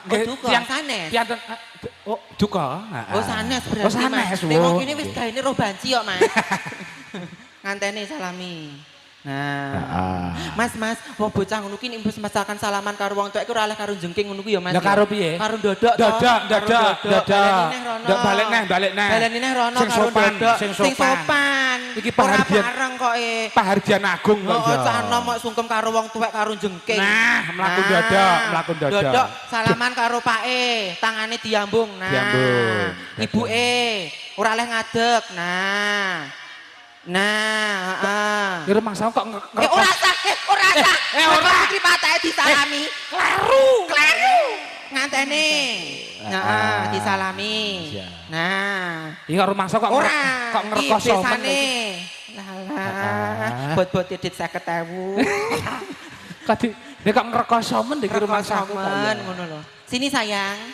Oh, duka. Tiang sanes. Oh, duka. Oh, sanes berarti. Oh, sanes. Nek wong kene wis gaene roh banci kok, Mas. Nganteni salami. Nah. Mas, wong bocah ngono ki nek wis masakan salaman karo wong tuwek iku ora oleh karo jengking ngono ku ya, Mas. Lah karo piye? Karo ndodok to. Dadak. Balik neh. Baleni neh rono Sing karo sopan, ndodok. sing Sing sopan. sopan. Iki ora pahargyan. bareng kok Pahargyan agung kok Oh, ya. cah enom mok sungkem karo wong tuwek karo jengking. Nah, mlaku ndodok. Ndodok salaman karo pake, tangane diambung. Nah. Diambung. Ibuke ora oleh ngadeg. Nah. Nah, heeh. Ya rumangsa kok Ora sah. Ora. Iki patake disalami. Kleru. Nganteni. Heeh, disalami. Nah. Iya rumangsa kok ngrekoso men. Lah, bot-bot titit 50.000. Kadi nek kok ngrekoso men iki rumangsa Ngono lho. Sini sayang.